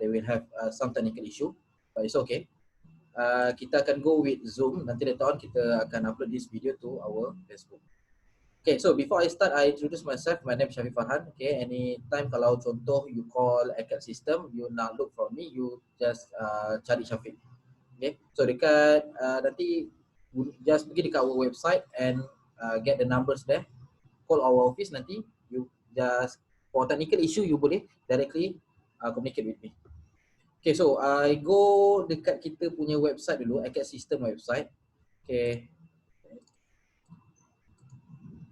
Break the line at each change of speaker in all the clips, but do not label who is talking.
they will have some technical issue, but it's okay. Kita akan go with Zoom. Nanti later on kita akan upload this video to our Facebook. Okay, so before I start, I introduce myself. My name is Syafiq Farhan. Okay, anytime kalau contoh you call ACAD system, you nak look for me, you just cari Syafiq. Okay, so dekat nanti just pergi dekat our website and get the numbers there. Call our office, nanti you just for technical issue you boleh directly communicate with me. Okay, so I go dekat kita punya website dulu, ACAD system website. Okay.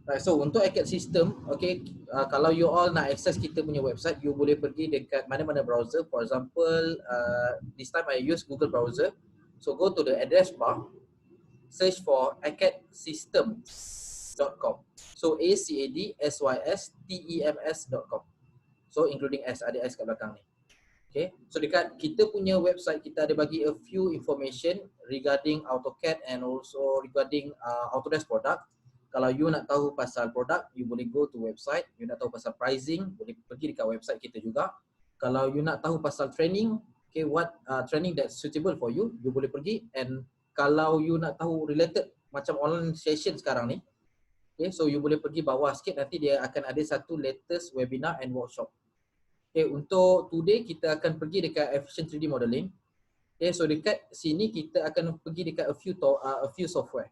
Right, so untuk ACAD system, okay, kalau you all nak access kita punya website, you boleh pergi dekat mana-mana browser. For example, this time I use Google browser. So go to the address bar, search for acadsystems.com. So acadsystems.com. So including S, ada S kat belakang ni. Okay, so dekat kita punya website kita ada bagi a few information regarding AutoCAD and also regarding Autodesk product. Kalau you nak tahu pasal produk, you boleh go to website. You nak tahu pasal pricing, boleh pergi dekat website kita juga. Kalau you nak tahu pasal training, okay, what training that's suitable for you, you boleh pergi. And kalau you nak tahu related macam online session sekarang ni, okay, so you boleh pergi bawah sikit, nanti dia akan ada satu latest webinar and workshop. Okay, untuk today kita akan pergi dekat efficient 3D modeling. Okay, so dekat sini kita akan pergi dekat a few software.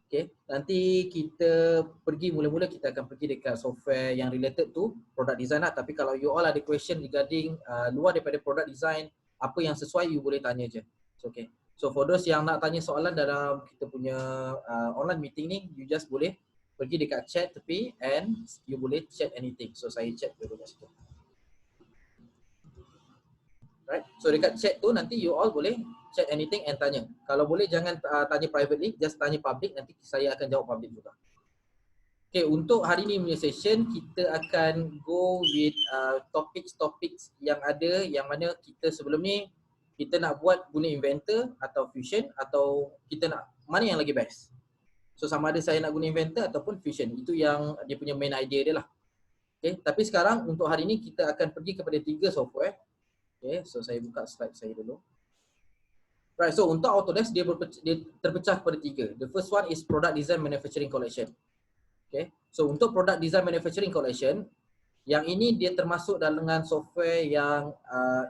Okay, nanti kita pergi mula-mula kita akan pergi dekat software yang related to product design lah. Tapi kalau you all ada question regarding luar daripada product design, apa yang sesuai, you boleh tanya je. So, okay. So for those yang nak tanya soalan dalam kita punya online meeting ni, you just boleh pergi dekat chat tepi and you boleh chat anything. So saya chat dulu kat situ. Right. So dekat chat tu nanti you all boleh chat anything and tanya. Kalau boleh jangan tanya privately, just tanya public, nanti saya akan jawab public juga. Okay, untuk hari ni punya session kita akan go with topics yang ada, yang mana kita sebelum ni kita nak buat guna Inventor atau Fusion, atau kita nak mana yang lagi best. So sama ada saya nak guna Inventor ataupun Fusion, itu yang dia punya main idea dia lah. Okay, tapi sekarang untuk hari ni kita akan pergi kepada 3 software. Okay, so saya buka slide saya dulu. Right, so untuk Autodesk dia terpecah kepada 3. The first one is Product Design Manufacturing Collection. Okay, so untuk Product Design Manufacturing Collection, yang ini dia termasuk dalam software yang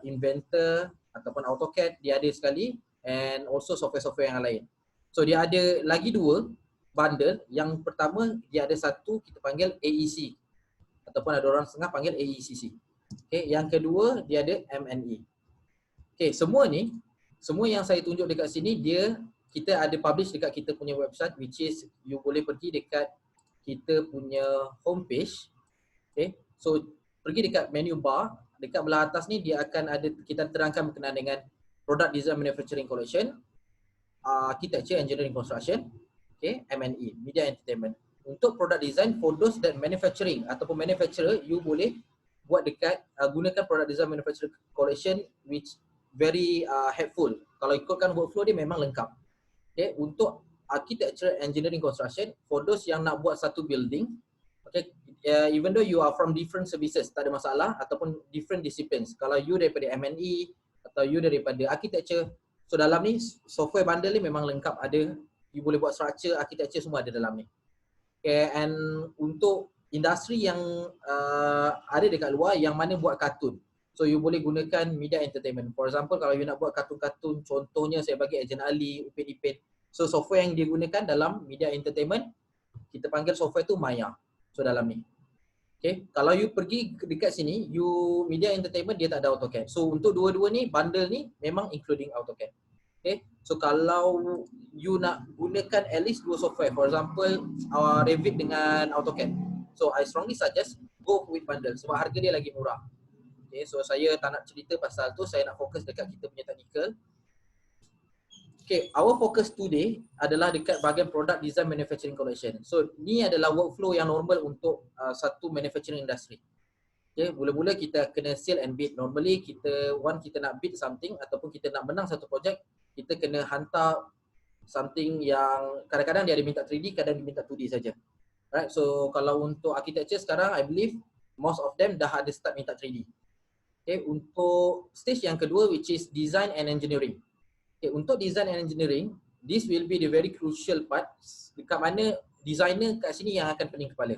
Inventor ataupun AutoCAD dia ada sekali, and also software-software yang lain. So dia ada lagi 2 bundle. Yang pertama dia ada satu kita panggil AEC ataupun ada orang setengah panggil AECC. Okay, yang kedua dia ada MNE. Okay, semua yang saya tunjuk dekat sini kita ada publish dekat kita punya website, which is you boleh pergi dekat kita punya homepage. Okay, so pergi dekat menu bar, dekat belah atas ni dia akan ada, kita terangkan berkenaan dengan Product Design Manufacturing Collection, Architecture, Engineering, Construction, okay, MNE, Media Entertainment. Untuk Product Design, for those that manufacturing ataupun manufacturer, you boleh buat dekat gunakan Product Design Manufacturing Collection, which very helpful. Kalau ikutkan workflow dia memang lengkap. Okay, untuk Architecture, Engineering, Construction, for those yang nak buat satu building, okay, even though you are from different services, tak ada masalah, ataupun different disciplines. Kalau you daripada M&E atau you daripada Architecture, so dalam ni software bundle ni memang lengkap ada. You boleh buat structure, architecture semua ada dalam ni. Okay, and untuk industri yang ada dekat luar yang mana buat kartun, so you boleh gunakan Media Entertainment. For example, kalau you nak buat kartun-kartun, contohnya saya bagi Agent Ali, Upin Ipin. So software yang dia gunakan dalam Media Entertainment, kita panggil software tu Maya. So dalam ni. Okay, kalau you pergi dekat sini, you Media Entertainment dia tak ada AutoCAD. So untuk dua-dua ni, bundle ni memang including AutoCAD. Okay, so kalau you nak gunakan at least 2 software, for example Revit dengan AutoCAD, so I strongly suggest go with bundle sebab harga dia lagi murah. Okay, so saya tak nak cerita pasal tu, saya nak fokus dekat kita punya technical. Okay, our focus today adalah dekat bahagian Product Design Manufacturing Collection. So ni adalah workflow yang normal untuk satu manufacturing industry. Okay, mula-mula kita kena sell and bid. Normally kita nak bid something ataupun kita nak menang satu projek, kita kena hantar something yang kadang-kadang dia ada minta 3D, kadang dia minta 2D saja. Right, so kalau untuk architecture sekarang I believe most of them dah ada start minta 3D. Okay, untuk stage yang kedua which is design and engineering. Okay, untuk design and engineering, this will be the very crucial part dekat mana designer kat sini yang akan pening kepala.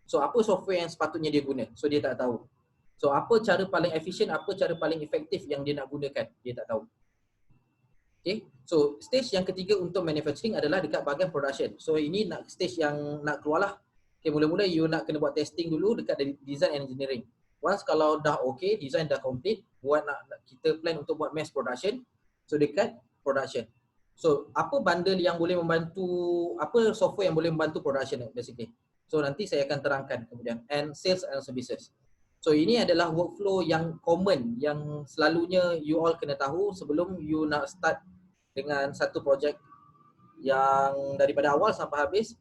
So apa software yang sepatutnya dia guna? So dia tak tahu. So apa cara paling efisien, apa cara paling efektif yang dia nak gunakan? Dia tak tahu. Okay, so stage yang ketiga untuk manufacturing adalah dekat bahagian production. So ini nak stage yang nak keluar lah. Okay, mula-mula you nak kena buat testing dulu dekat design and engineering. Once kalau dah okay, design dah complete, buat nak kita plan untuk buat mass production. So dekat production. So apa bundle yang boleh membantu, apa software yang boleh membantu production basically. So nanti saya akan terangkan kemudian. And sales and services. So ini adalah workflow yang common yang selalunya you all kena tahu sebelum you nak start dengan satu projek yang daripada awal sampai habis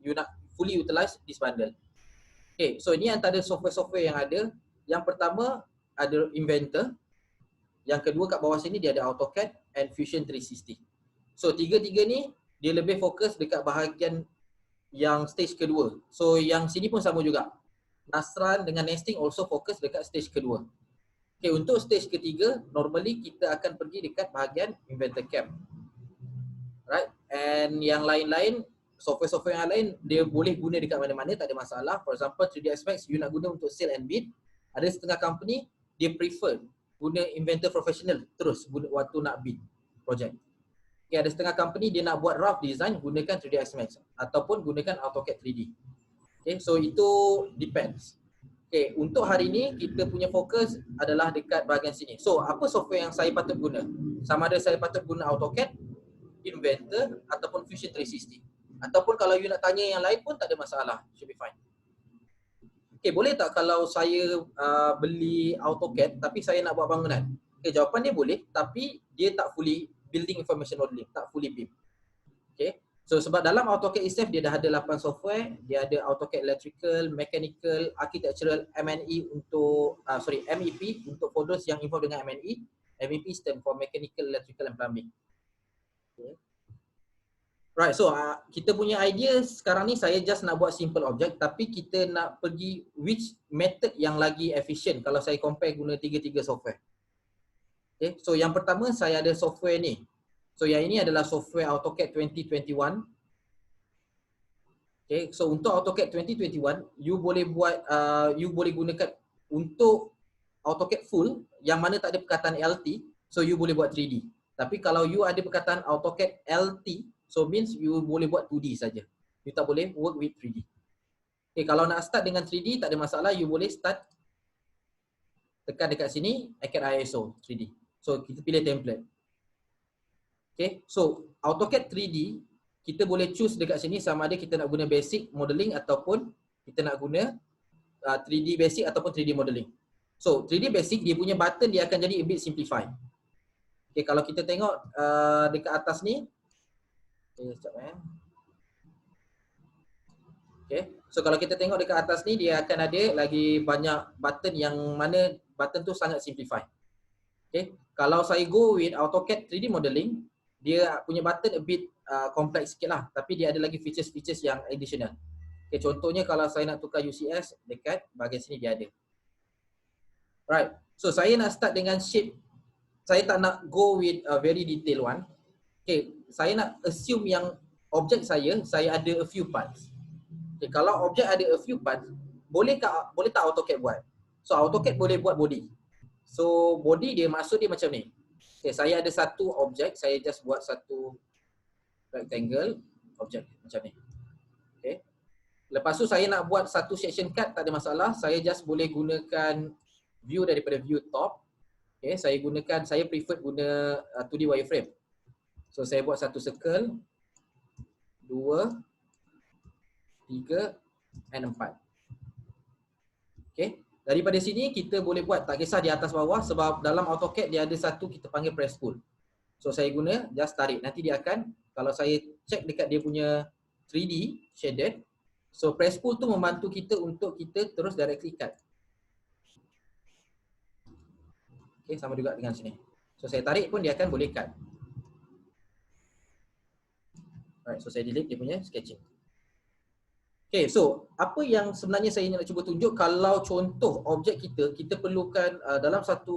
you nak fully utilize this bundle. Okay, so ini antara software-software yang ada. Yang pertama ada Inventor. Yang kedua kat bawah sini dia ada AutoCAD and Fusion 360. So tiga-tiga ni dia lebih fokus dekat bahagian yang stage kedua. So yang sini pun sama juga. Nasran dengan nesting also fokus dekat stage kedua. Okay, untuk stage ketiga, normally kita akan pergi dekat bahagian Inventor CAM. Right? And yang lain-lain, software-software yang lain, dia boleh guna dekat mana-mana, tak ada masalah. For example, 3ds Max, you nak guna untuk sale and bid. Ada setengah company, dia prefer guna Inventor Professional terus waktu nak bid project. Okay, ada setengah company, dia nak buat rough design, gunakan 3ds Max. Ataupun gunakan AutoCAD 3D. Okay, so itu depends. Okay, untuk hari ini kita punya fokus adalah dekat bahagian sini. So, apa software yang saya patut guna? Sama ada saya patut guna AutoCAD, Inventor ataupun Fusion 360. Ataupun kalau you nak tanya yang lain pun tak ada masalah, should be fine. Okay, boleh tak kalau saya beli AutoCAD tapi saya nak buat bangunan? Okay, jawapan dia boleh tapi dia tak fully building information modeling, tak fully BIM. Okay. So sebab dalam AutoCAD itself dia dah ada 8 software, dia ada AutoCAD Electrical, Mechanical, Architectural, M&E untuk MEP untuk folders yang involved dengan M&E. MEP stand for Mechanical, Electrical and Plumbing. Okay. Right, so kita punya idea sekarang ni saya just nak buat simple object tapi kita nak pergi which method yang lagi efficient kalau saya compare guna tiga-tiga software. Okay, so yang pertama saya ada software ni. So yang ini adalah software AutoCAD 2021. Okay, so untuk AutoCAD 2021, you boleh buat, you boleh gunakan untuk AutoCAD full yang mana tak ada perkataan LT, so you boleh buat 3D. Tapi kalau you ada perkataan AutoCAD LT, so means you boleh buat 2D saja. You tak boleh work with 3D. Okay, kalau nak start dengan 3D tak ada masalah, you boleh start tekan dekat sini, AutoCAD ISO 3D. So kita pilih template. Okay, so AutoCAD 3D kita boleh choose dekat sini sama ada kita nak guna basic modeling ataupun kita nak guna 3D basic ataupun 3D modeling. So 3D basic dia punya button dia akan jadi a bit simplify. Okay, kalau kita tengok dekat atas ni, okay, sekejap okay, so kalau kita tengok dekat atas ni dia akan ada lagi banyak button yang mana button tu sangat simplify. Okay, kalau saya go with AutoCAD 3D modeling, dia punya button a bit kompleks sikit lah, tapi dia ada lagi features-features yang additional. Okay, contohnya kalau saya nak tukar UCS dekat bahagian sini dia ada. Right, so saya nak start dengan shape. Saya tak nak go with a very detailed one. Okay, saya nak assume yang objek saya ada a few parts. Okay, kalau objek ada a few parts, boleh tak AutoCAD buat? So AutoCAD boleh buat body. So body dia maksud dia macam ni. Okay, saya ada satu objek, saya just buat satu rectangle objek macam ni. Okay. Lepas tu saya nak buat satu section cut, tak ada masalah. Saya just boleh gunakan view daripada view top. Okay, saya prefer guna 2D wireframe. So saya buat satu circle, 2, 3 and 4. Okay. Daripada sini kita boleh buat, tak kisah di atas bawah sebab dalam AutoCAD dia ada satu kita panggil press pull. So saya guna just tarik, nanti dia akan, kalau saya check dekat dia punya 3D shaded, so press pull tu membantu kita untuk kita terus directly cut. Okay, sama juga dengan sini. So saya tarik pun dia akan boleh cut. Alright, so saya delete dia punya sketching. Okay, so apa yang sebenarnya saya nak cuba tunjuk, kalau contoh objek kita perlukan dalam satu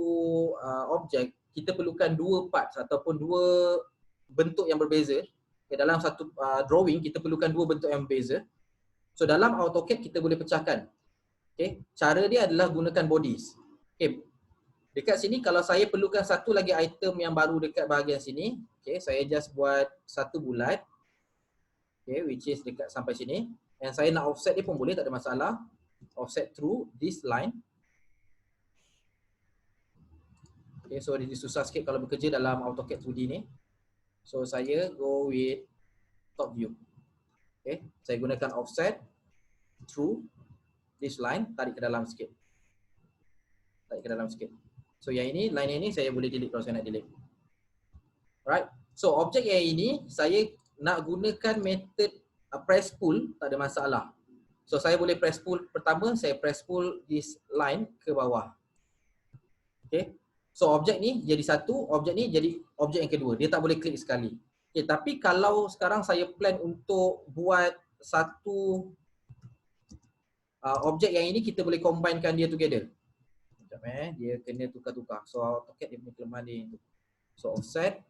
objek, kita perlukan dua parts ataupun dua bentuk yang berbeza. Okay, dalam satu drawing, kita perlukan dua bentuk yang berbeza. So dalam AutoCAD kita boleh pecahkan. Okay, cara dia adalah gunakan bodies. Okay, dekat sini kalau saya perlukan satu lagi item yang baru dekat bahagian sini, okay, saya just buat satu bulat. Okay, which is dekat sampai sini. And saya nak offset dia pun boleh, tak ada masalah. Offset through this line. Okay, so dia susah sikit kalau bekerja dalam AutoCAD 2D ni. So saya go with top view. Okay, saya gunakan offset through this line, tarik ke dalam sikit. Tarik ke dalam sikit. So yang ini, line ini saya boleh delete kalau saya nak delete. Alright. So objek yang ini saya nak gunakan method press pull, tak ada masalah. So saya boleh press pull pertama, saya press pull this line ke bawah. Okay. So objek ni jadi satu, objek ni jadi objek yang kedua. Dia tak boleh klik sekali. Okay, tapi kalau sekarang saya plan untuk buat satu objek yang ini, kita boleh combinekan dia together. Sekejap dia kena tukar-tukar. So AutoCAD dia punya kelemahan dia. So offset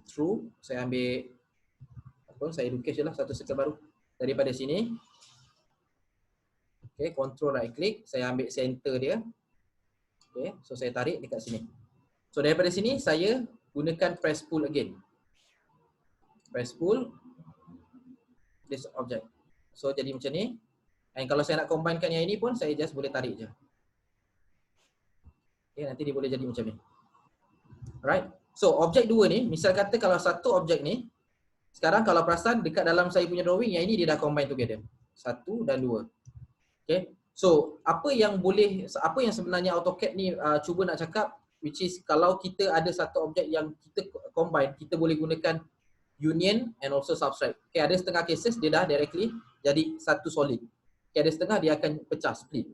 through, saya ambil saya lukis je lah satu circle baru daripada sini. Okay, control right click, saya ambil center dia. Okay, so saya tarik dekat sini. So daripada sini saya gunakan press pull again. Press pull this object. So jadi macam ni. Dan kalau saya nak combinekan yang ini pun, saya just boleh tarik je. Okay, nanti dia boleh jadi macam ni. Alright. So objek dua ni, misal kata kalau satu objek ni, sekarang kalau perasan dekat dalam saya punya drawing, yang ini dia dah combine together. Satu dan dua. Okay. So apa yang sebenarnya AutoCAD ni cuba nak cakap, which is kalau kita ada satu objek yang kita combine, kita boleh gunakan union and also subtract. Okay, ada setengah cases dia dah directly jadi satu solid. Okay, ada setengah dia akan pecah, split.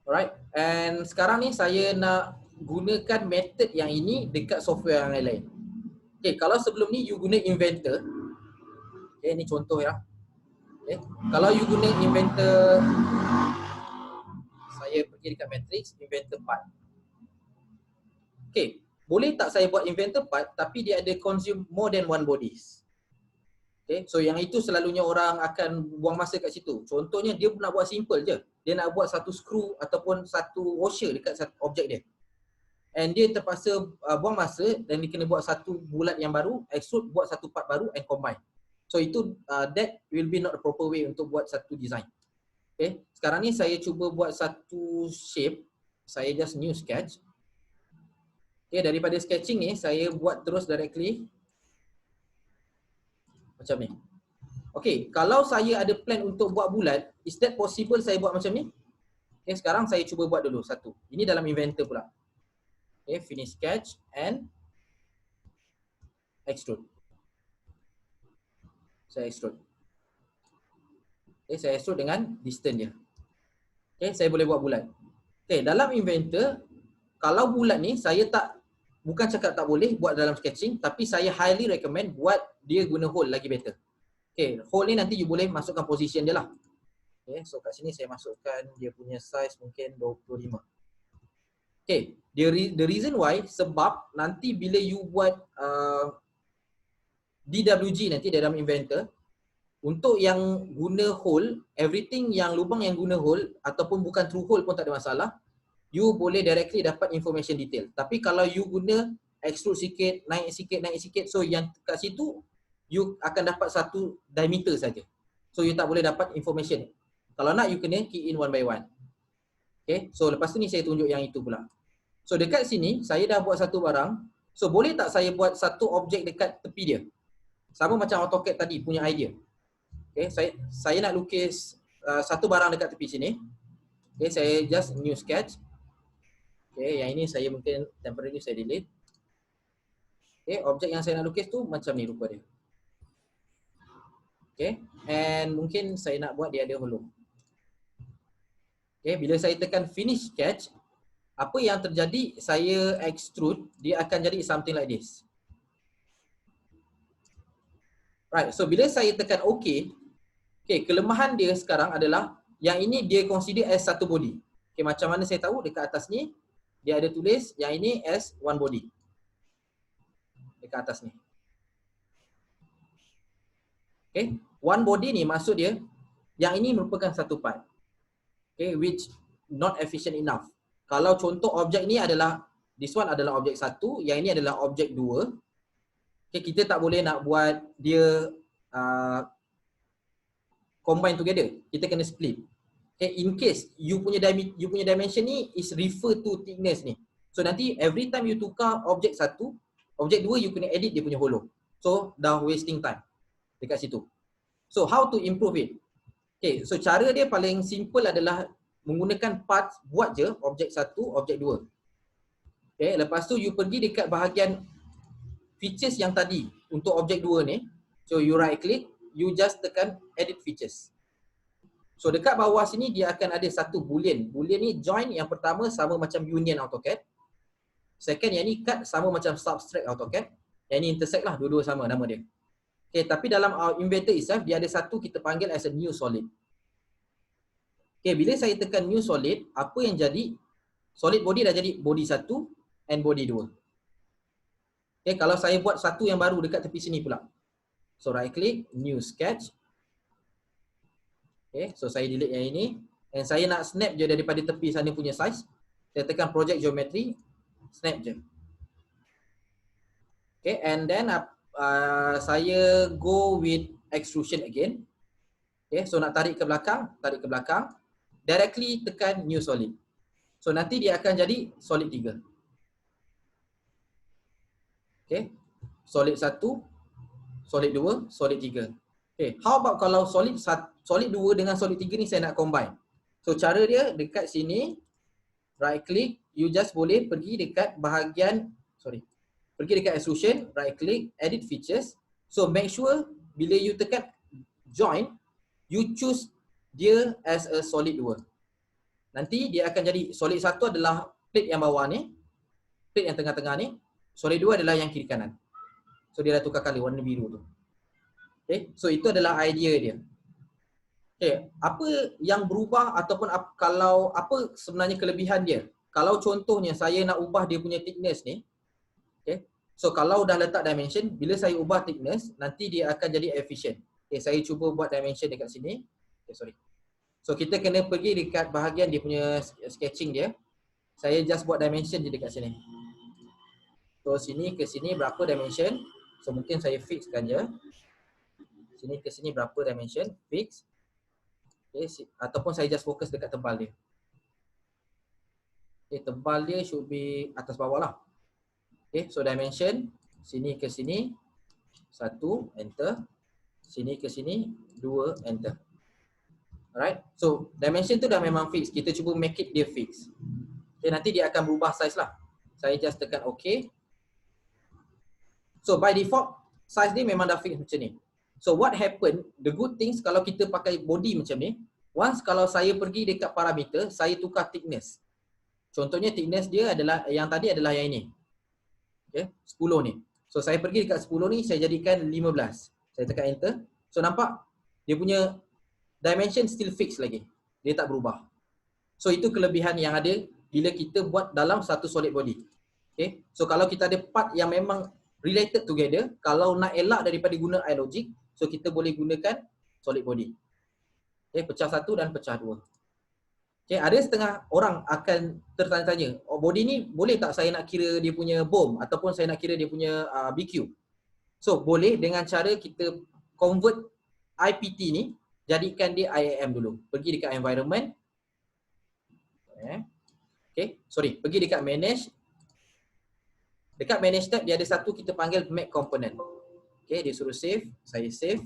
Alright. And sekarang ni saya nak gunakan method yang ini dekat software yang lain. Okay, kalau sebelum ni you guna Inventor. Okay, ni contoh ya. Okay, kalau you guna Inventor, saya pergi dekat Matrix, Inventor part. Okay, boleh tak saya buat Inventor part tapi dia ada consume more than one bodies. Okay, so yang itu selalunya orang akan buang masa kat situ. Contohnya dia nak buat simple je. Dia nak buat satu screw ataupun satu washer dekat satu objek dia. And dia terpaksa buang masa dan dia kena buat satu bulat yang baru, extrude, buat satu part baru and combine. So itu that will be not the proper way untuk buat satu design. Okay, sekarang ni saya cuba buat satu shape. Saya just new sketch. Okay, daripada sketching ni saya buat terus directly macam ni. Okay, kalau saya ada plan untuk buat bulat, is that possible saya buat macam ni? Okay, sekarang saya cuba buat dulu satu. Ini dalam Inventor pula. Okay, finish sketch and extrude. Saya extrude. Okay, saya extrude dengan distance dia. Okay, saya boleh buat bulat. Okay, dalam Inventor, kalau bulat ni saya bukan cakap tak boleh buat dalam sketching, tapi saya highly recommend buat dia guna hole lagi better. Okay, hole ni nanti you boleh masukkan position dia lah. Okay, so kat sini saya masukkan dia punya size mungkin 25. Okay, the reason why, sebab nanti bila you buat DWG nanti dalam Inventor, untuk yang guna hole, everything yang lubang yang guna hole ataupun bukan through hole pun tak ada masalah, you boleh directly dapat information detail. Tapi kalau you guna extrude sikit, naik sikit, so yang kat situ you akan dapat satu diameter saja. So you tak boleh dapat information. Kalau nak you kena key in one by one. Okay, so lepas tu ni saya tunjuk yang itu pula. So dekat sini saya dah buat satu barang. So boleh tak saya buat satu objek dekat tepi dia? Sama macam AutoCAD tadi punya idea. Okay, saya nak lukis satu barang dekat tepi sini. Okay, saya just new sketch. Okay, yang ini saya mungkin temporary saya delete. Okay, objek yang saya nak lukis tu macam ni rupa dia. Okay, and mungkin saya nak buat dia ada hollow. Okay, bila saya tekan finish sketch, apa yang terjadi, saya extrude, dia akan jadi something like this. Right, so bila saya tekan OK, okay, kelemahan dia sekarang adalah yang ini dia consider as satu body. Okay, macam mana saya tahu dekat atas ni, dia ada tulis yang ini as one body. Dekat atas ni. Okay, one body ni maksud dia, yang ini merupakan satu part. Okay, which not efficient enough. Kalau contoh objek ni adalah, this one adalah objek 1, yang ini adalah objek 2. Okay, kita tak boleh nak buat dia combine together. Kita kena split. Okay, in case you punya dimension ni is refer to thickness ni. So nanti every time you tukar objek 1, objek 2 you kena edit dia punya hollow. So dah wasting time dekat situ. So how to improve it? Okay, so cara dia paling simple adalah menggunakan parts, buat je objek 1, objek 2. Okay, lepas tu you pergi dekat bahagian features yang tadi untuk objek 2 ni. So you right click, you just tekan edit features. So dekat bawah sini dia akan ada satu boolean. Boolean ni join yang pertama sama macam union AutoCAD. Second yang ni cut sama macam subtract AutoCAD. Yang ni intersect lah, dua-dua sama nama dia. Okay, tapi dalam inventor itself dia ada satu kita panggil as a new solid. Okay, bila saya tekan new solid, apa yang jadi? Solid body dah jadi body 1 and body 2. Okay, kalau saya buat satu yang baru dekat tepi sini pula. So right click, new sketch. Okay, so saya delete yang ini. And saya nak snap je daripada tepi sana punya size. Saya tekan project geometry, snap je. Okay, and then saya go with extrusion again. Okay, so nak tarik ke belakang, directly tekan new solid. So nanti dia akan jadi solid 3. Okay, solid 1, solid 2, solid 3. Okay, how about kalau solid 2 dengan solid 3 ni saya nak combine. So cara dia dekat sini, right click, you just boleh pergi dekat bahagian, pergi dekat extrusion, right click, edit features. So make sure bila you tekan join, you choose dia as a solid 2. Nanti dia akan jadi solid 1 adalah plate yang bawah ni, plate yang tengah-tengah ni, solid 2 adalah yang kiri kanan. So dia dah tukar kali warna biru tu. Okay, so itu adalah idea dia. Okay, apa yang berubah ataupun kalau apa sebenarnya kelebihan dia? Kalau contohnya saya nak ubah dia punya thickness ni, okay, so kalau dah letak dimension, bila saya ubah thickness, nanti dia akan jadi efficient. Okay, saya cuba buat dimension dekat sini. Okay, so kita kena pergi dekat bahagian dia punya sketching dia. Saya just buat dimension je dekat sini. So sini ke sini berapa dimension? So mungkin saya fixkan je. Sini ke sini berapa dimension? Fix. Okay, ataupun saya just fokus dekat tebal dia. Okay, tebal dia should be atas bawah lah. Okay, so dimension sini ke sini 1, enter. Sini ke sini 2, enter. Alright, so dimension tu dah memang fix. Kita cuba make it dia fix. Okay, nanti dia akan berubah size lah. Saya just tekan OK. So by default size dia memang dah fix macam ni. So what happen, the good things kalau kita pakai body macam ni, once kalau saya pergi dekat parameter, saya tukar thickness. Contohnya thickness dia adalah, yang tadi adalah yang ini. Okay, 10 ni. So saya pergi dekat 10 ni, saya jadikan 15. Saya tekan enter. So nampak, dia punya dimension still fix lagi. Dia tak berubah. So itu kelebihan yang ada bila kita buat dalam satu solid body. Okay, so kalau kita ada part yang memang related together, kalau nak elak daripada guna iLogic, so kita boleh gunakan solid body. Okay, pecah 1 dan pecah 2. Okay, ada setengah orang akan tertanya-tanya, oh, body ni boleh tak saya nak kira dia punya BOM ataupun saya nak kira dia punya BQ? So boleh dengan cara kita convert IPT ni, jadikan dia IAM dulu. Pergi dekat environment. Pergi dekat manage. Dekat manage tab dia ada satu kita panggil make component. Okay, dia suruh save, saya save.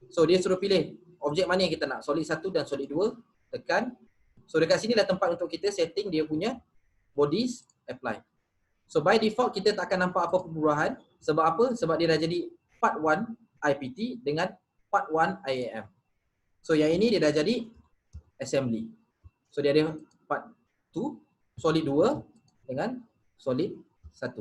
So dia suruh pilih objek mana yang kita nak, solid 1 dan solid 2, tekan. So dekat sini dah tempat untuk kita setting dia punya bodies, apply. So by default kita tak akan nampak apa perubahan. Sebab apa? Sebab dia dah jadi part 1 IPT dengan part 1 IAM. So yang ini dia dah jadi assembly. So dia ada part 2, solid 2 dengan solid 1.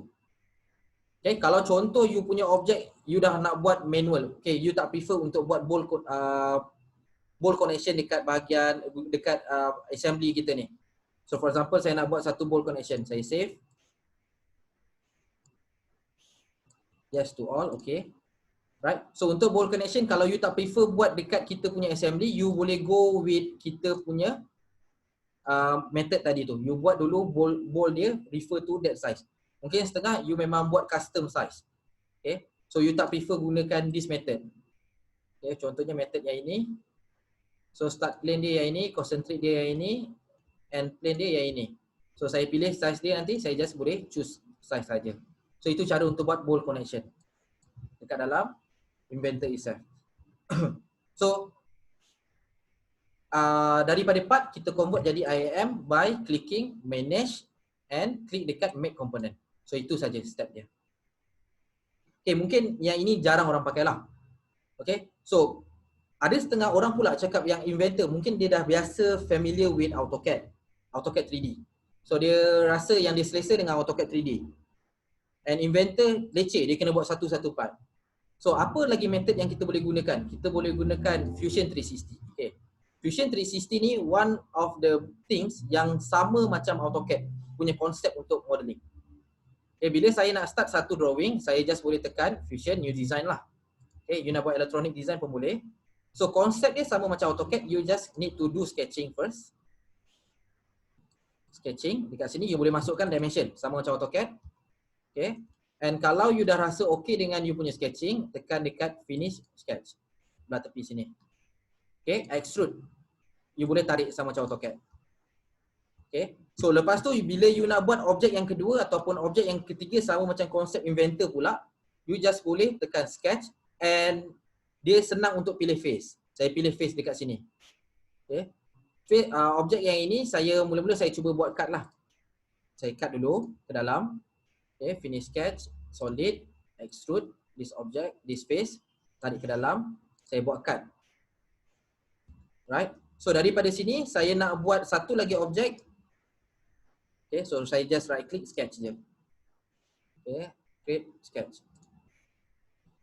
Okay, kalau contoh you punya objek, you dah nak buat manual. Okay, you tak prefer untuk buat bolt connection dekat bahagian, dekat assembly kita ni. So for example, saya nak buat satu bolt connection. Saya save. Yes to all, okay. Right. So untuk bolt connection, kalau you tak prefer buat dekat kita punya assembly, you boleh go with kita punya method tadi tu. You buat dulu bolt dia refer to that size. Mungkin setengah you memang buat custom size. Okay. So you tak prefer gunakan this method. Okay. Contohnya method yang ini. So start plane dia yang ini, concentrate dia yang ini, and plane dia yang ini. So saya pilih size dia, nanti saya just boleh choose size saja. So itu cara untuk buat bolt connection dekat dalam Inventor itself. So daripada part kita convert jadi IAM by clicking manage and klik dekat make component. So itu saja step dia. Okay, mungkin yang ini jarang orang pakai lah. Okay, so ada setengah orang pula cakap yang Inventor mungkin dia dah biasa familiar with AutoCAD 3D. So dia rasa yang dia selesa dengan AutoCAD 3D. And Inventor leceh, dia kena buat satu-satu part. So apa lagi method yang kita boleh gunakan? Kita boleh gunakan Fusion 360. Okay. Fusion 360 ni one of the things yang sama macam AutoCAD punya konsep untuk modeling. Okay, bila saya nak start satu drawing, saya just boleh tekan Fusion New Design lah. Okay, you nak buat electronic design pun boleh. So konsep dia sama macam AutoCAD, you just need to do sketching first. Sketching, dekat sini you boleh masukkan dimension sama macam AutoCAD. Okay. And kalau you dah rasa okay dengan you punya sketching, tekan dekat finish sketch. Belah tepi sini. Okay, extrude. You boleh tarik sama macam AutoCAD. Okay. So lepas tu bila you nak buat objek yang kedua ataupun objek yang ketiga sama macam konsep Inventor pula, you just boleh tekan sketch and dia senang untuk pilih face. Saya pilih face dekat sini. Okay. Objek yang ini saya mula-mula saya cuba buat cut lah. Saya cut dulu ke dalam. Okay, finish sketch, solid, extrude, this object, this face, tarik ke dalam, saya buat cut. Right? So daripada sini, saya nak buat satu lagi objek. Okay, so saya just right click, sketch je. Okay, create, sketch.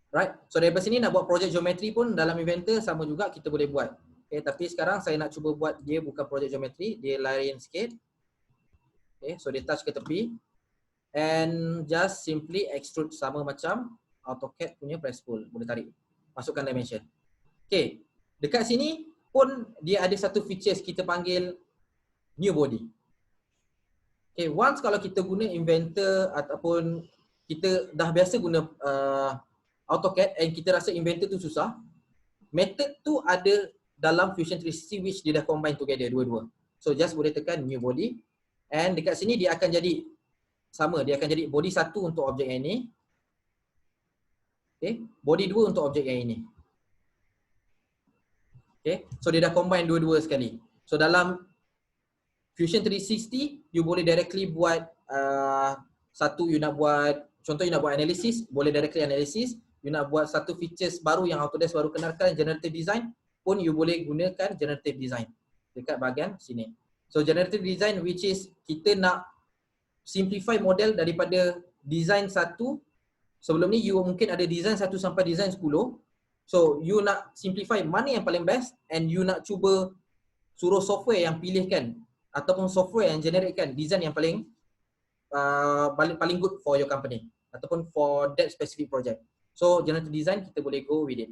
Right? So daripada sini nak buat project geometry pun dalam Inventor sama juga kita boleh buat. Okay, tapi sekarang saya nak cuba buat dia bukan project geometry, dia lain sikit. Okay, so dia touch ke tepi. And just simply extrude sama macam AutoCAD punya press pull. Boleh tarik. Masukkan dimension. Okay. Dekat sini pun dia ada satu features kita panggil new body. Okay. Once kalau kita guna Inventor ataupun kita dah biasa guna AutoCAD and kita rasa Inventor tu susah, method tu ada dalam Fusion 360 which dia dah combine together dua-dua. So just boleh tekan new body. And dekat sini dia akan jadi sama, dia akan jadi body 1 untuk objek yang ini. Okay, body 2 untuk objek yang ini. Okay, so dia dah combine dua-dua sekali. So dalam Fusion 360, you boleh directly buat satu, you nak buat, contoh you nak buat analysis, boleh directly analysis. You nak buat satu features baru yang Autodesk baru kenalkan, generative design, pun you boleh gunakan generative design dekat bahagian sini. So generative design which is kita nak simplify model daripada design satu. Sebelum ni you mungkin ada design 1 sampai design 10. So you nak simplify mana yang paling best and you nak cuba suruh software yang pilihkan ataupun software yang generatekan design yang paling paling good for your company ataupun for that specific project. So generative design kita boleh go with it.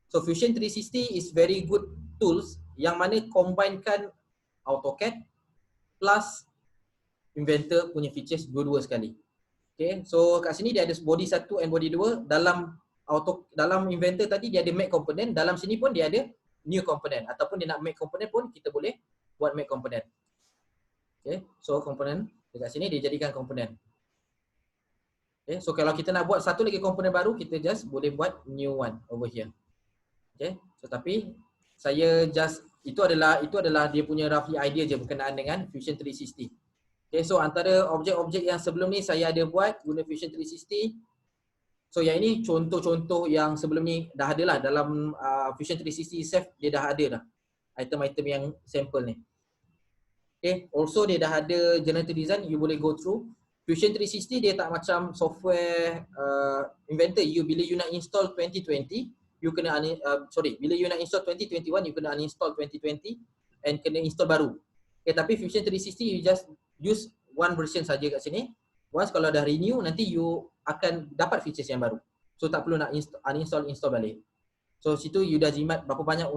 So Fusion 360 is very good tools yang mana combinekan AutoCAD plus Inventor punya features dua-dua sekali. Okay, so kat sini dia ada body 1 and body 2. Dalam Inventor tadi dia ada make component, dalam sini pun dia ada new component ataupun dia nak make component pun kita boleh buat make component. Okay, so component dekat sini dia jadikan component. Okay, so kalau kita nak buat satu lagi component baru, kita just boleh buat new one over here. Okay, so tapi saya just itu adalah dia punya roughly idea je berkenaan dengan Fusion 360. Okay, so antara objek-objek yang sebelum ni saya ada buat guna Fusion 360. So yang ini contoh-contoh yang sebelum ni dah ada lah dalam Fusion 360 itself, dia dah ada dah item-item yang sampel ni. Okay, also dia dah ada generative design, you boleh go through. Fusion 360 dia tak macam software Inventor. Bila you nak install 2020, you kena bila you nak install 2021, you kena uninstall 2020 and kena install baru. Okay, tapi Fusion 360 you just use one version saja kat sini. Once kalau dah renew, nanti you akan dapat features yang baru. So tak perlu nak uninstall, install balik. So situ you dah jimat berapa banyak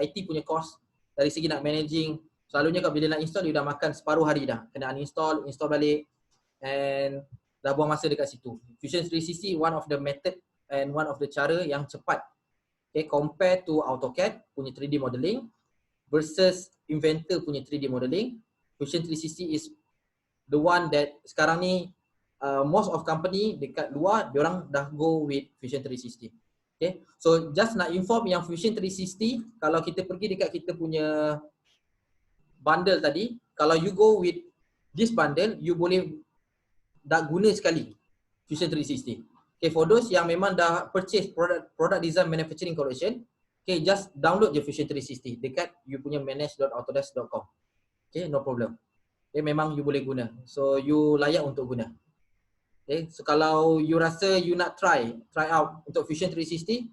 IT punya cost dari segi nak managing. Selalunya kalau bila nak install, you dah makan separuh hari dah. Kena uninstall, install balik and dah buang masa dekat situ. Fusion 360 one of the method and one of the cara yang cepat. Okay, compare to AutoCAD punya 3D modeling versus Inventor punya 3D modeling. Fusion 360 is the one that sekarang ni most of company dekat luar, diorang dah go with Fusion 360. Okay, so just nak inform yang Fusion 360, kalau kita pergi dekat kita punya bundle tadi, kalau you go with this bundle, you boleh dah guna sekali Fusion 360. Okay, for those yang memang dah purchase product design manufacturing collection, okay, just download je Fusion 360 dekat you punya manage.autodesk.com. Okay, no problem. Okay, memang you boleh guna. So you layak untuk guna. Okay, so kalau you rasa you nak try out untuk Fusion 360,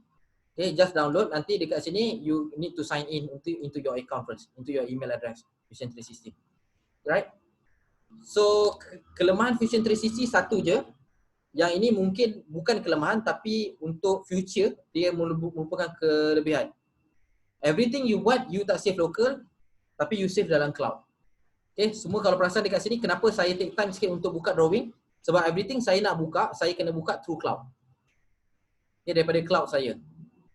okay, just download. Nanti dekat sini you need to sign in into your account first, into your email address Fusion 360. Right? So kelemahan Fusion 360 satu je. Yang ini mungkin bukan kelemahan, tapi untuk future dia merupakan kelebihan. Everything you buat, you tak save local, tapi you save dalam cloud. Okay, semua kalau perasan dekat sini, kenapa saya take time sikit untuk buka drawing? Sebab everything saya nak buka, saya kena buka through cloud. Okay, daripada cloud saya.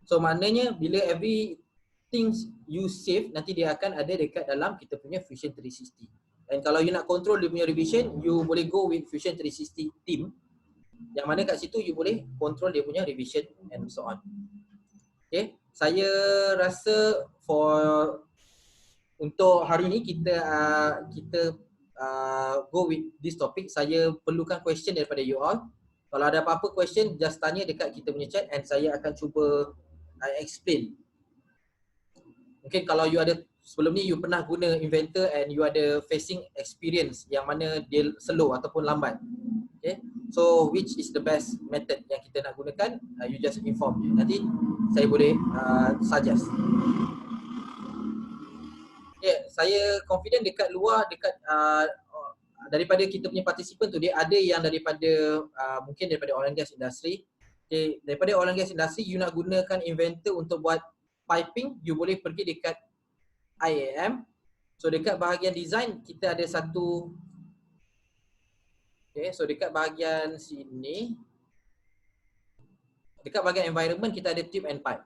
So maknanya bila everything you save, nanti dia akan ada dekat dalam kita punya Fusion 360. Dan kalau you nak control dia punya revision, you boleh go with Fusion 360 team. Yang mana kat situ you boleh control dia punya revision and so on. Okay, saya rasa untuk hari ni kita go with this topic. Saya perlukan question daripada you all. Kalau ada apa-apa question, just tanya dekat kita punya chat and saya akan cuba explain. Mungkin kalau you ada sebelum ni you pernah guna Inventor and you ada facing experience yang mana dia slow ataupun lambat. Okay, so which is the best method yang kita nak gunakan, you just inform me. Nanti saya boleh suggest. Okay, saya confident dekat luar, daripada kita punya participant tu, dia ada yang daripada mungkin daripada oil and gas industry. Okay, daripada oil and gas industry, you nak gunakan Inventor untuk buat piping, you boleh pergi dekat IAM. So dekat bahagian design kita ada satu. Okay, so dekat bahagian sini, dekat bahagian environment kita ada tube and pipe.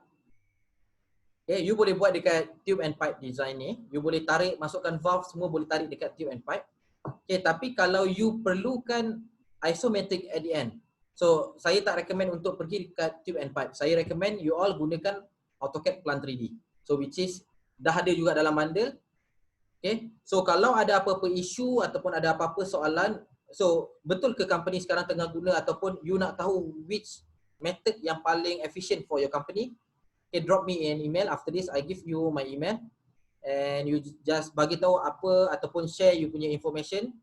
Okay, you boleh buat dekat tube and pipe design ni, you boleh tarik, masukkan valve, semua boleh tarik dekat tube and pipe. Okay, tapi kalau you perlukan isometric at the end, so saya tak recommend untuk pergi dekat tube and pipe. Saya recommend you all gunakan AutoCAD Plan 3D. So which is dah ada juga dalam bundle. Okay, so kalau ada apa-apa isu ataupun ada apa-apa soalan, so betul ke company sekarang tengah guna ataupun you nak tahu which method yang paling efficient for your company, okay, drop me an email. After this I give you my email and you just bagi tahu apa ataupun share you punya information.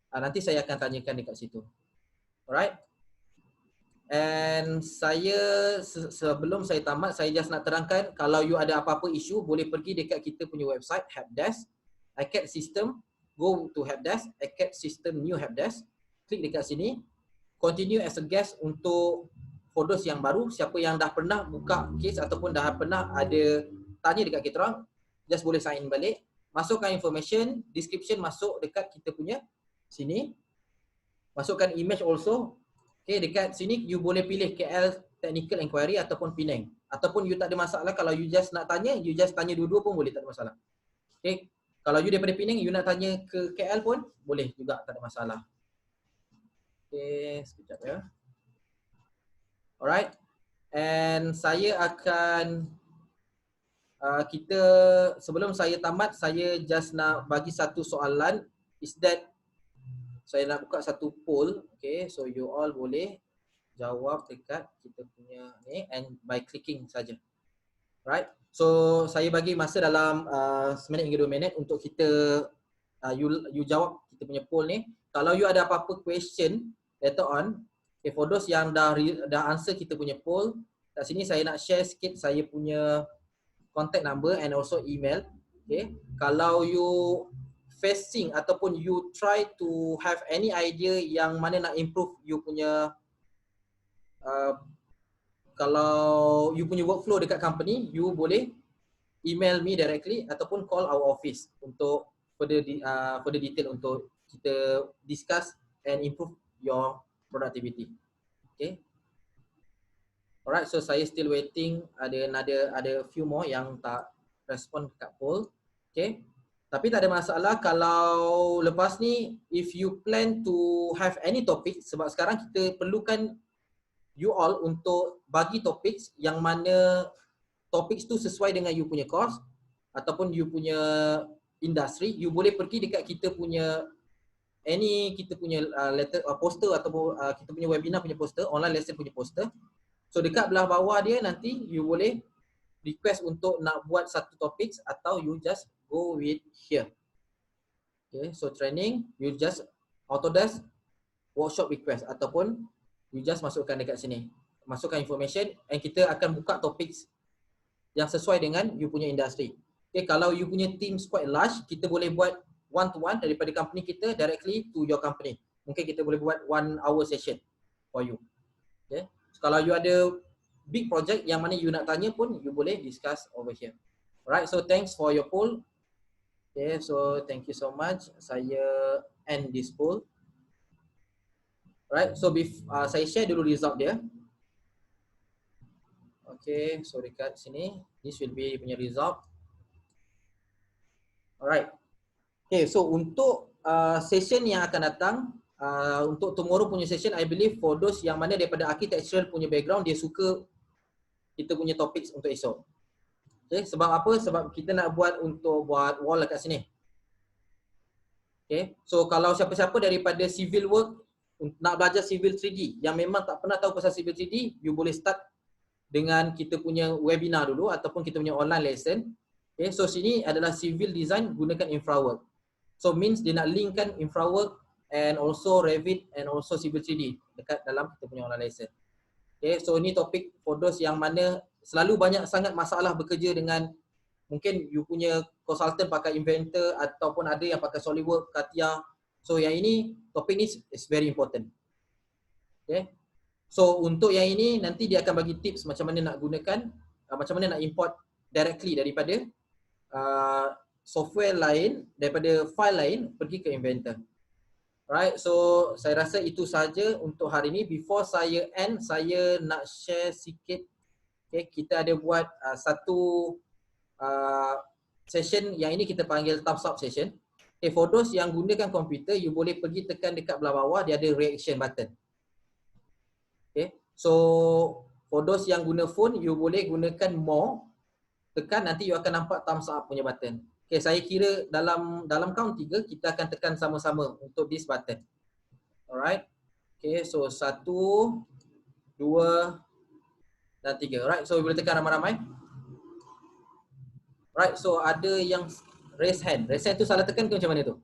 Nanti saya akan tanyakan dekat situ. Alright. And saya sebelum saya tamat, saya just nak terangkan, kalau you ada apa-apa isu, boleh pergi dekat kita punya website helpdesk, iCAD system. Go to helpdesk, iCAD system new helpdesk. Klik dekat sini. Continue as a guest untuk for those yang baru, siapa yang dah pernah buka case ataupun dah pernah ada tanya dekat kita orang, just boleh sign in balik. Masukkan information, description masuk dekat kita punya sini. Masukkan image also. Okay, dekat sini you boleh pilih KL Technical Inquiry ataupun Penang. Ataupun you tak ada masalah, kalau you just nak tanya, you just tanya dua-dua pun boleh, tak ada masalah. Okay, kalau you daripada Penang, you nak tanya ke KL pun boleh juga, tak ada masalah. Okay, sekejap ya. Alright, and saya akan kita sebelum saya tamat, saya just nak bagi satu soalan. Is that saya nak buka satu poll, okay, so you all boleh jawab dekat kita punya ni and by clicking saja. Right, so saya bagi masa dalam 1 minit hingga 2 minit untuk kita you jawab kita punya poll ni. Kalau you ada apa-apa question later on, okay, for those yang dah answer kita punya poll, kat sini saya nak share sikit saya punya contact number and also email. Okay, kalau you facing ataupun you try to have any idea yang mana nak improve you punya kalau you punya workflow dekat company, you boleh email me directly ataupun call our office untuk further detail untuk kita discuss and improve your productivity. Okay. Alright, so saya still waiting. Ada few more yang tak respon kat poll. Okay. Tapi tak ada masalah kalau lepas ni if you plan to have any topic, sebab sekarang kita perlukan you all untuk bagi topik yang mana topik tu sesuai dengan you punya course ataupun you punya industri. You boleh pergi dekat kita punya kita punya letter poster ataupun kita punya webinar punya poster, online lesson punya poster. So dekat belah bawah dia nanti you boleh request untuk nak buat satu topik atau you just go with here. Okay, so training you just Autodesk workshop request ataupun you just masukkan dekat sini. Masukkan information and kita akan buka topik yang sesuai dengan you punya industri. Okay, kalau you punya team quite large, kita boleh buat one to one daripada company kita directly to your company. Mungkin kita boleh buat 1 hour session for you. Okay. So, kalau you ada big project yang mana you nak tanya pun, you boleh discuss over here. Alright, so thanks for your poll. Okay, so thank you so much. Saya end this poll. Alright, so saya share dulu result dia. Okay, so dekat sini, this will be punya result. Alright. Okay, so untuk session yang akan datang, untuk tomorrow punya session, I believe for those yang mana daripada architectural punya background, dia suka kita punya topik untuk esok. Okay, sebab apa? Sebab kita nak buat wall dekat sini. Okay, so kalau siapa-siapa daripada civil work, nak belajar civil 3D, yang memang tak pernah tahu pasal civil 3D, you boleh start dengan kita punya webinar dulu ataupun kita punya online lesson. Okay, so sini adalah civil design gunakan infrawork. So means dia nak linkkan infrawork and also Revit and also civil 3D dekat dalam kita punya online lesson. Okay, so ini topik for those yang mana selalu banyak sangat masalah bekerja dengan mungkin you punya consultant pakai Inventor ataupun ada yang pakai SolidWorks, CATIA. So yang ini topik ni is very important. Okay. So untuk yang ini nanti dia akan bagi tips macam mana nak gunakan, macam mana nak import directly daripada software lain, daripada file lain pergi ke Inventor. Alright, so saya rasa itu saja untuk hari ini. Before saya end, saya nak share sikit. Okay, kita ada buat satu session yang ini kita panggil thumbs up session. Okay, for those yang gunakan komputer, you boleh pergi tekan dekat belah bawah, dia ada reaction button. Okay, so for those yang guna phone, you boleh gunakan more, tekan nanti you akan nampak thumbs up punya button. Okay, saya kira dalam count 3 kita akan tekan sama-sama untuk this button. Alright. Okay, so 1, 2 dan 3. Alright, so boleh tekan ramai-ramai. Right, so ada yang raise hand. Raise hand tu salah tekan ke macam mana tu?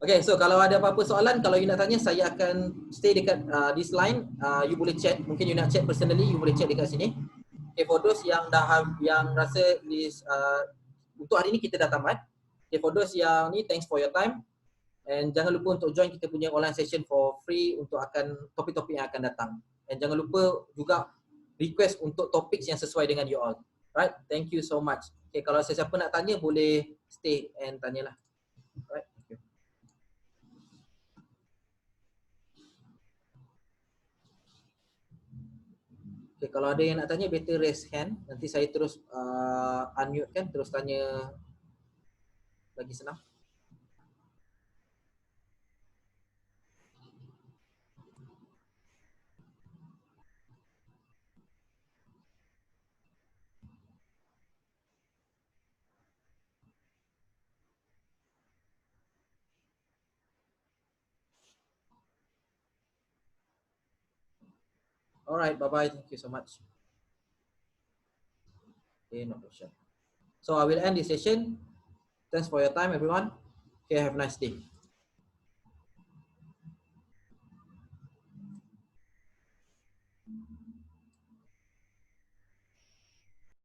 Okay, so kalau ada apa-apa soalan, kalau you nak tanya, saya akan stay dekat this line. You boleh chat, mungkin you nak chat personally, you boleh chat dekat sini. Okay, for those yang yang rasa this, untuk hari ni kita dah tamat. Okay, for those yang ni, thanks for your time. And jangan lupa untuk join kita punya online session for free untuk akan topik-topik yang akan datang. And jangan lupa juga request untuk topik yang sesuai dengan you all. Right, thank you so much. Okay, kalau sesiapa nak tanya, boleh stay and tanyalah. Right. Okay, kalau ada yang nak tanya, better raise hand. Nanti saya terus unmute kan, terus tanya lagi senang. Alright, bye-bye. Thank you so much. Okay, no question. So I will end this session. Thanks for your time everyone. Okay, have a nice day.